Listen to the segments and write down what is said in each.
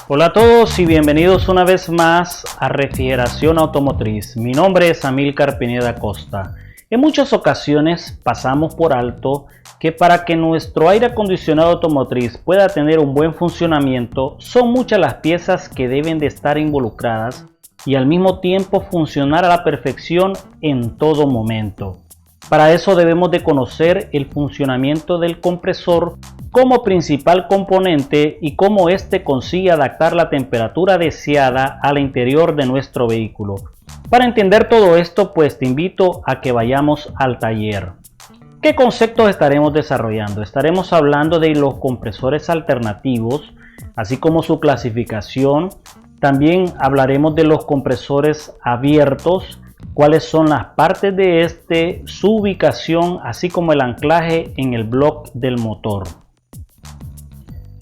Hola a todos y bienvenidos una vez más a Refrigeración Automotriz. Mi nombre es Amílcar Pineda Costa. En muchas ocasiones pasamos por alto que para que nuestro aire acondicionado automotriz pueda tener un buen funcionamiento, son muchas las piezas que deben de estar involucradas y al mismo tiempo funcionar a la perfección en todo momento. Para eso debemos de conocer el funcionamiento del compresor como principal componente y cómo éste consigue adaptar la temperatura deseada al interior de nuestro vehículo. Para entender todo esto, pues te invito a que vayamos al taller. ¿Qué conceptos estaremos desarrollando? Estaremos hablando de los compresores alternativos, así como su clasificación. También hablaremos de los compresores abiertos, cuáles son las partes de este, su ubicación, así como el anclaje en el bloque del motor.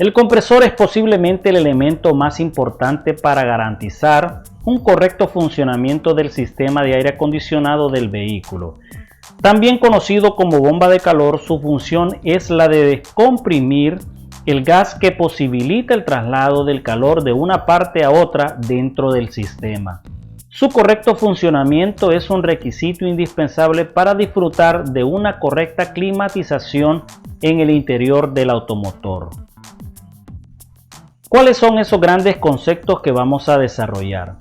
El compresor es posiblemente el elemento más importante para garantizar un correcto funcionamiento del sistema de aire acondicionado del vehículo. También conocido como bomba de calor, su función es la de descomprimir el gas que posibilita el traslado del calor de una parte a otra dentro del sistema. Su correcto funcionamiento es un requisito indispensable para disfrutar de una correcta climatización en el interior del automotor. ¿Cuáles son esos grandes conceptos que vamos a desarrollar?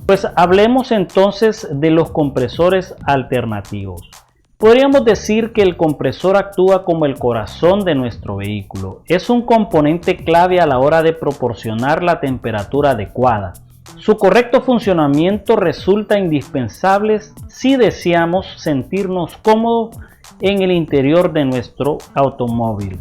Pues hablemos entonces de los compresores alternativos. Podríamos decir que el compresor actúa como el corazón de nuestro vehículo. Es un componente clave a la hora de proporcionar la temperatura adecuada. Su correcto funcionamiento resulta indispensable si deseamos sentirnos cómodos en el interior de nuestro automóvil.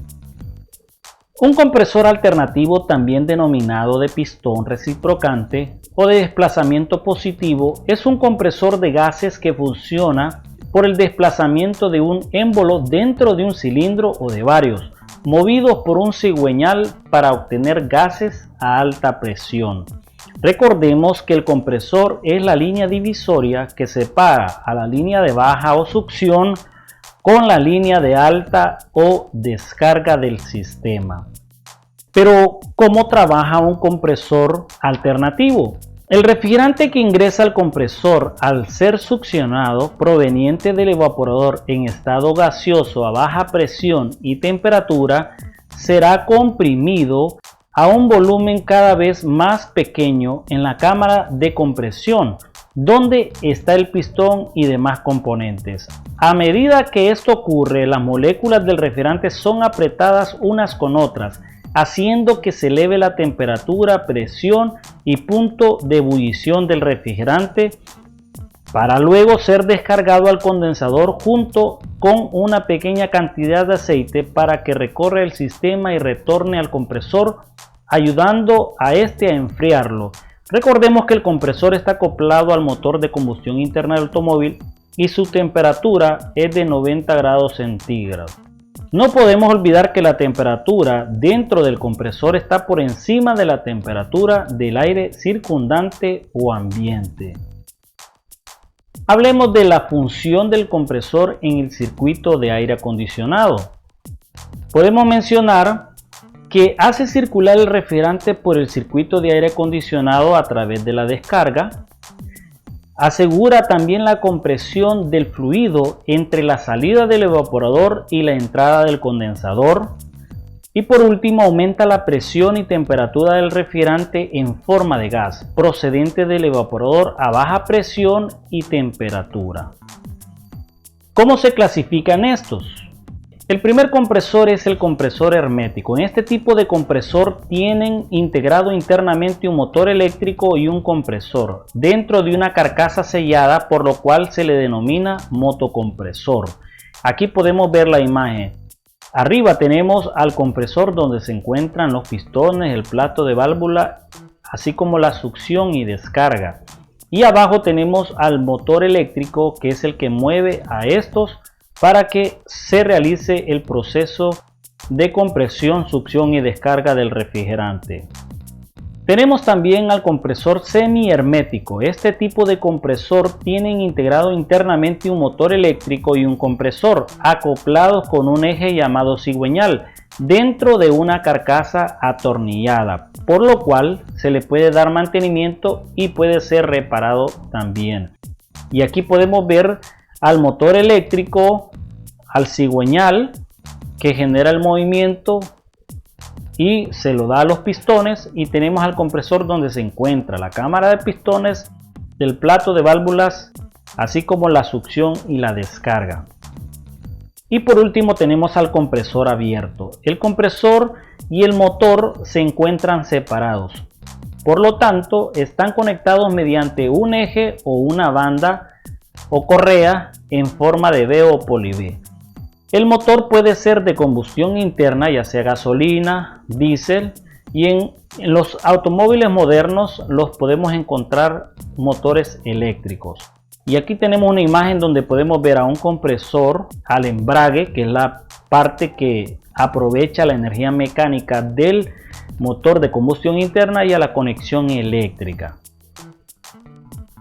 Un compresor alternativo, también denominado de pistón reciprocante o de desplazamiento positivo, es un compresor de gases que funciona por el desplazamiento de un émbolo dentro de un cilindro o de varios, movidos por un cigüeñal para obtener gases a alta presión. Recordemos que el compresor es la línea divisoria que separa a la línea de baja o succión con la línea de alta o descarga del sistema. Pero, ¿cómo trabaja un compresor alternativo? El refrigerante que ingresa al compresor al ser succionado proveniente del evaporador en estado gaseoso a baja presión y temperatura será comprimido a un volumen cada vez más pequeño en la cámara de compresión, donde está el pistón y demás componentes. A medida que esto ocurre, las moléculas del refrigerante son apretadas unas con otras, haciendo que se eleve la temperatura, presión y punto de ebullición del refrigerante para luego ser descargado al condensador junto con una pequeña cantidad de aceite para que recorra el sistema y retorne al compresor, ayudando a este a enfriarlo. Recordemos que el compresor está acoplado al motor de combustión interna del automóvil y su temperatura es de 90 grados centígrados. No podemos olvidar que la temperatura dentro del compresor está por encima de la temperatura del aire circundante o ambiente. Hablemos de la función del compresor en el circuito de aire acondicionado. Podemos mencionar que hace circular el refrigerante por el circuito de aire acondicionado a través de la descarga. Asegura también la compresión del fluido entre la salida del evaporador y la entrada del condensador. Y por último, aumenta la presión y temperatura del refrigerante en forma de gas procedente del evaporador a baja presión y temperatura. ¿Cómo se clasifican estos? El primer compresor es el compresor hermético. En este tipo de compresor tienen integrado internamente un motor eléctrico y un compresor dentro de una carcasa sellada, por lo cual se le denomina motocompresor. Aquí podemos ver la imagen. Arriba tenemos al compresor donde se encuentran los pistones, el plato de válvula, así como la succión y descarga. Y abajo tenemos al motor eléctrico, que es el que mueve a estos para que se realice el proceso de compresión, succión y descarga del refrigerante. Tenemos también al compresor semi-hermético. Este tipo de compresor tiene integrado internamente un motor eléctrico y un compresor acoplados con un eje llamado cigüeñal dentro de una carcasa atornillada, por lo cual se le puede dar mantenimiento y puede ser reparado también. Y aquí podemos ver al motor eléctrico, al cigüeñal que genera el movimiento y se lo da a los pistones, y tenemos al compresor donde se encuentra la cámara de pistones del plato de válvulas, así como la succión y la descarga. Y por último tenemos al compresor abierto. El compresor y el motor se encuentran separados, por lo tanto están conectados mediante un eje o una banda o correa en forma de V o poli V. El motor puede ser de combustión interna, ya sea gasolina, diésel, y en los automóviles modernos los podemos encontrar motores eléctricos. Y aquí tenemos una imagen donde podemos ver a un compresor al embrague, que es la parte que aprovecha la energía mecánica del motor de combustión interna, y a la conexión eléctrica.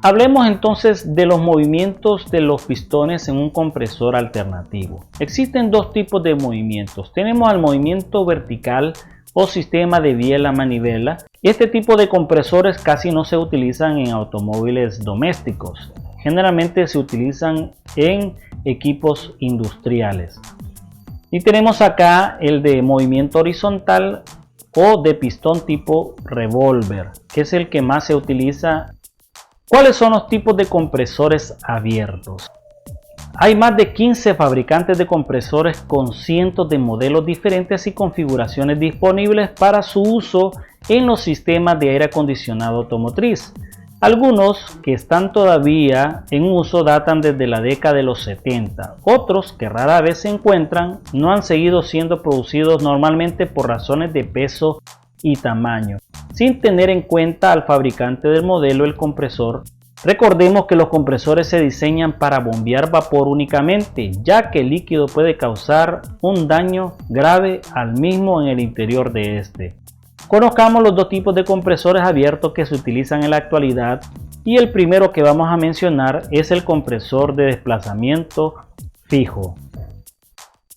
Hablemos entonces de los movimientos de los pistones en un compresor alternativo. Existen dos tipos de movimientos. Tenemos el movimiento vertical o sistema de biela-manivela. Este tipo de compresores casi no se utilizan en automóviles domésticos. Generalmente se utilizan en equipos industriales. Y tenemos acá el de movimiento horizontal o de pistón tipo revólver, que es el que más se utiliza. ¿Cuáles son los tipos de compresores abiertos? Hay más de 15 fabricantes de compresores con cientos de modelos diferentes y configuraciones disponibles para su uso en los sistemas de aire acondicionado automotriz. Algunos que están todavía en uso datan desde la década de los 70. Otros que rara vez se encuentran no han seguido siendo producidos normalmente por razones de peso y tamaño, sin tener en cuenta al fabricante del modelo el compresor. Recordemos que los compresores se diseñan para bombear vapor únicamente, ya que el líquido puede causar un daño grave al mismo en el interior de este. Conozcamos los dos tipos de compresores abiertos que se utilizan en la actualidad, y el primero que vamos a mencionar es el compresor de desplazamiento fijo.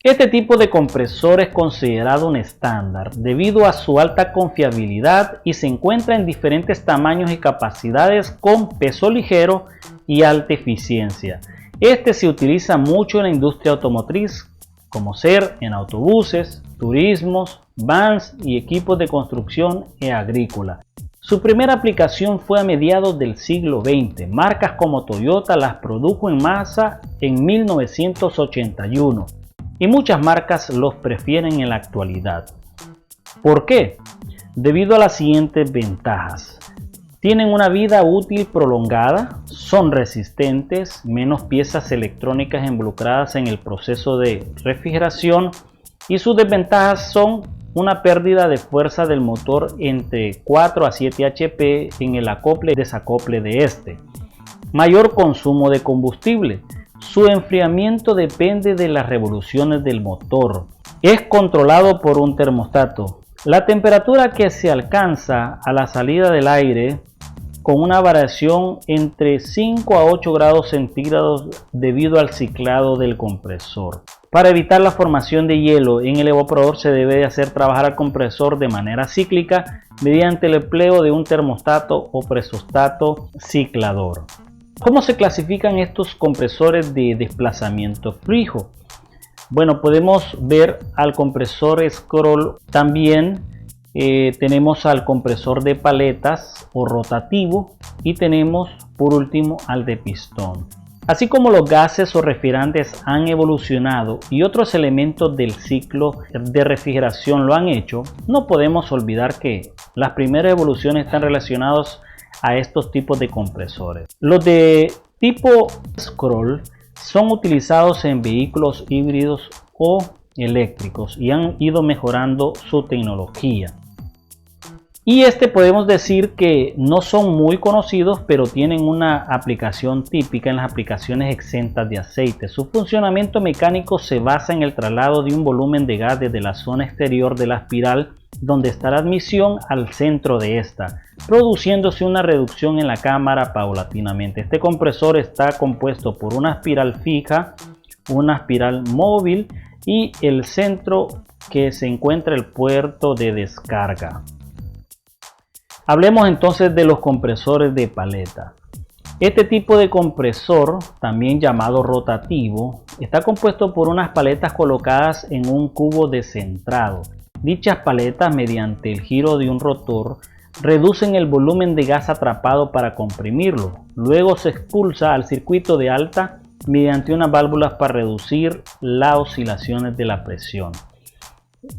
Este tipo de compresor es considerado un estándar debido a su alta confiabilidad y se encuentra en diferentes tamaños y capacidades con peso ligero y alta eficiencia. Este se utiliza mucho en la industria automotriz, como ser en autobuses, turismos, vans y equipos de construcción e agrícola. Su primera aplicación fue a mediados del siglo XX. Marcas como Toyota las produjo en masa en 1981. Y muchas marcas los prefieren en la actualidad. ¿Por qué? Debido a las siguientes ventajas. Tienen una vida útil prolongada, son resistentes, menos piezas electrónicas involucradas en el proceso de refrigeración, y sus desventajas son una pérdida de fuerza del motor entre 4 a 7 HP en el acople y desacople de este. Mayor consumo de combustible. Su enfriamiento depende de las revoluciones del motor. Es controlado por un termostato. La temperatura que se alcanza a la salida del aire con una variación entre 5 a 8 grados centígrados debido al ciclado del compresor. Para evitar la formación de hielo en el evaporador se debe hacer trabajar al compresor de manera cíclica mediante el empleo de un termostato o presostato ciclador. ¿Cómo se clasifican estos compresores de desplazamiento fijo? Bueno, podemos ver al compresor scroll. También tenemos al compresor de paletas o rotativo, y tenemos por último al de pistón. Así como los gases o refrigerantes han evolucionado y otros elementos del ciclo de refrigeración lo han hecho, no podemos olvidar que las primeras evoluciones están relacionadas a estos tipos de compresores. Los de tipo scroll son utilizados en vehículos híbridos o eléctricos y han ido mejorando su tecnología. Y podemos decir que no son muy conocidos, pero tienen una aplicación típica en las aplicaciones exentas de aceite. Su funcionamiento mecánico se basa en el traslado de un volumen de gas desde la zona exterior de la espiral, donde está la admisión, al centro de esta, produciéndose una reducción en la cámara paulatinamente. Este compresor está compuesto por una espiral fija, una espiral móvil y el centro que se encuentra el puerto de descarga. Hablemos entonces de los compresores de paleta. Este tipo de compresor, también llamado rotativo, está compuesto por unas paletas colocadas en un cubo descentrado. Dichas paletas, mediante el giro de un rotor, reducen el volumen de gas atrapado para comprimirlo. Luego se expulsa al circuito de alta mediante unas válvulas para reducir las oscilaciones de la presión.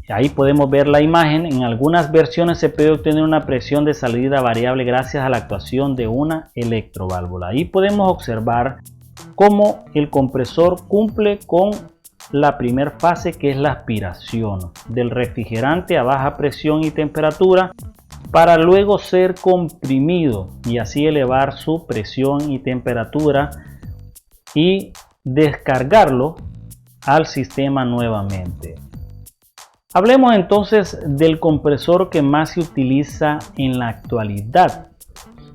Ahí podemos ver la imagen. En algunas versiones se puede obtener una presión de salida variable gracias a la actuación de una electroválvula. Ahí podemos observar cómo el compresor cumple con la primera fase, que es la aspiración del refrigerante a baja presión y temperatura, para luego ser comprimido y así elevar su presión y temperatura y descargarlo al sistema nuevamente. Hablemos entonces del compresor que más se utiliza en la actualidad.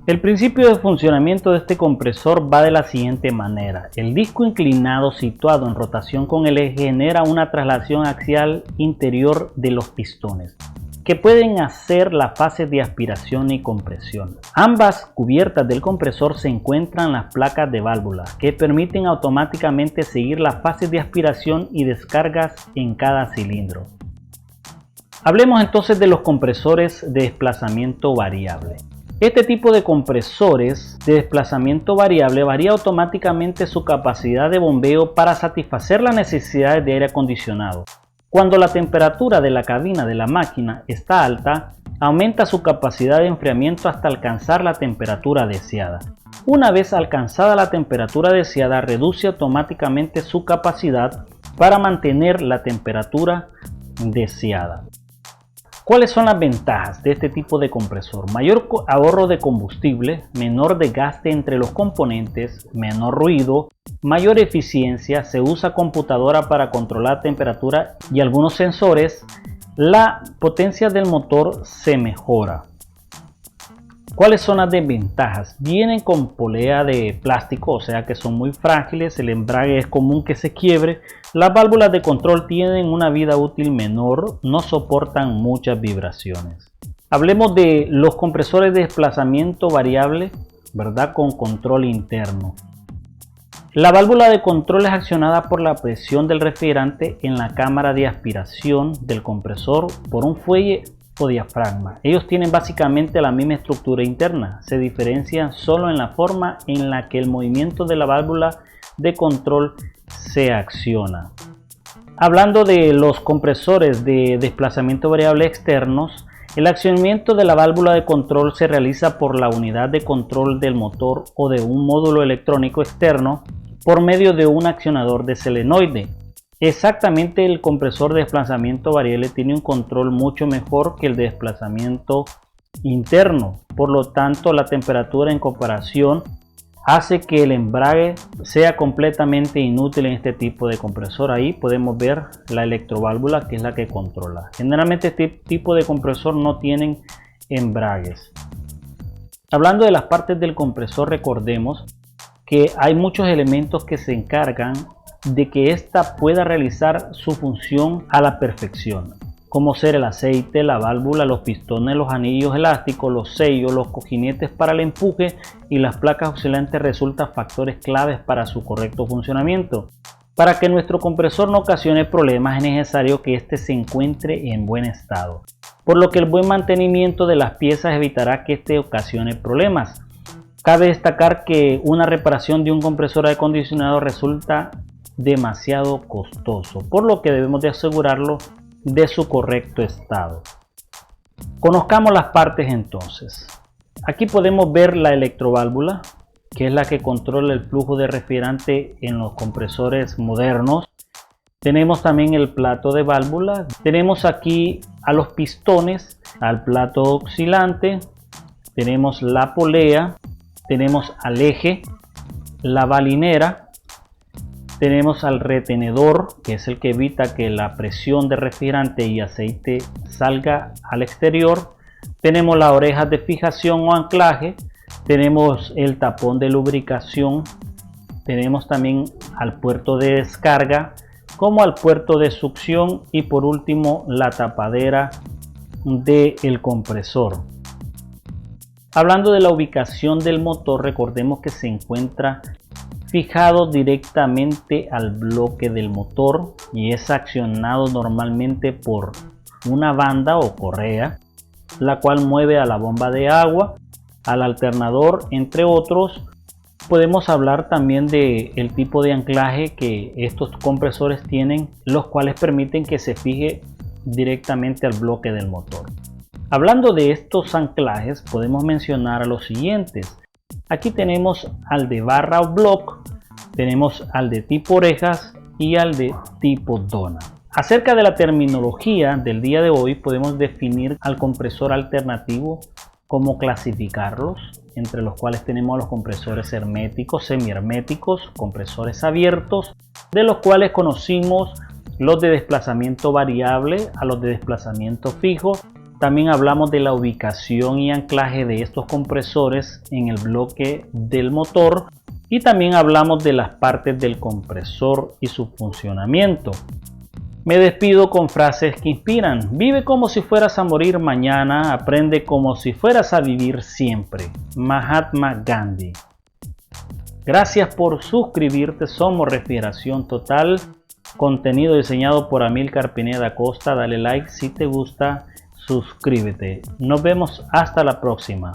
El principio de funcionamiento de este compresor va de la siguiente manera. El disco inclinado situado en rotación con el eje genera una traslación axial interior de los pistones, que pueden hacer la fase de aspiración y compresión. Ambas cubiertas del compresor se encuentran en las placas de válvulas, que permiten automáticamente seguir la fase de aspiración y descargas en cada cilindro. Hablemos entonces de los compresores de desplazamiento variable. Este tipo de compresores de desplazamiento variable varía automáticamente su capacidad de bombeo para satisfacer las necesidades de aire acondicionado. Cuando la temperatura de la cabina de la máquina está alta, aumenta su capacidad de enfriamiento hasta alcanzar la temperatura deseada. Una vez alcanzada la temperatura deseada, reduce automáticamente su capacidad para mantener la temperatura deseada. ¿Cuáles son las ventajas de este tipo de compresor? Mayor ahorro de combustible, menor desgaste entre los componentes, menor ruido, mayor eficiencia, se usa computadora para controlar temperatura y algunos sensores. La potencia del motor se mejora. ¿Cuáles son las desventajas? Vienen con polea de plástico, o sea que son muy frágiles, el embrague es común que se quiebre, las válvulas de control tienen una vida útil menor, no soportan muchas vibraciones. Hablemos de los compresores de desplazamiento variable, ¿verdad? Con control interno. La válvula de control es accionada por la presión del refrigerante en la cámara de aspiración del compresor por un fuelle o diafragma. Ellos tienen básicamente la misma estructura interna, se diferencian solo en la forma en la que el movimiento de la válvula de control se acciona. Hablando de los compresores de desplazamiento variable externos, el accionamiento de la válvula de control se realiza por la unidad de control del motor o de un módulo electrónico externo por medio de un accionador de solenoide. Exactamente, el compresor de desplazamiento variable tiene un control mucho mejor que el de desplazamiento interno. Por lo tanto, la temperatura en comparación hace que el embrague sea completamente inútil en este tipo de compresor. Ahí podemos ver la electroválvula, que es la que controla. Generalmente este tipo de compresor no tienen embragues. Hablando de las partes del compresor, recordemos que hay muchos elementos que se encargan de que ésta pueda realizar su función a la perfección, como ser el aceite, la válvula, los pistones, los anillos elásticos, los sellos, los cojinetes para el empuje y las placas oscilantes resultan factores claves para su correcto funcionamiento. Para que nuestro compresor no ocasione problemas es necesario que éste se encuentre en buen estado, por lo que el buen mantenimiento de las piezas evitará que éste ocasione problemas. Cabe destacar que una reparación de un compresor de aire acondicionado resulta demasiado costoso, por lo que debemos de asegurarlo de su correcto estado. Conozcamos las partes entonces. Aquí podemos ver la electroválvula, que es la que controla el flujo de refrigerante en los compresores modernos. Tenemos también el plato de válvula. Tenemos aquí a los pistones, al plato oscilante, tenemos la polea, tenemos al eje, la balinera, tenemos al retenedor, que es el que evita que la presión de refrigerante y aceite salga al exterior. Tenemos las orejas de fijación o anclaje, tenemos el tapón de lubricación, tenemos también al puerto de descarga, como al puerto de succión y por último la tapadera del compresor. Hablando de la ubicación del motor, recordemos que se encuentra fijado directamente al bloque del motor y es accionado normalmente por una banda o correa, la cual mueve a la bomba de agua, al alternador, entre otros. Podemos hablar también del tipo de anclaje que estos compresores tienen, los cuales permiten que se fije directamente al bloque del motor. Hablando de estos anclajes, podemos mencionar a los siguientes. Aquí tenemos al de barra o block, tenemos al de tipo orejas y al de tipo dona. Acerca de la terminología del día de hoy, podemos definir al compresor alternativo, cómo clasificarlos, entre los cuales tenemos los compresores herméticos, semiherméticos, compresores abiertos, de los cuales conocimos los de desplazamiento variable a los de desplazamiento fijo. También hablamos de la ubicación y anclaje de estos compresores en el bloque del motor y también hablamos de las partes del compresor y su funcionamiento. Me despido con frases que inspiran. Vive como si fueras a morir mañana, aprende como si fueras a vivir siempre. Mahatma Gandhi. Gracias por suscribirte, somos Refrigeración Total, contenido diseñado por Amílcar Pineda Costa. Dale like si te gusta, suscríbete. Nos vemos hasta la próxima.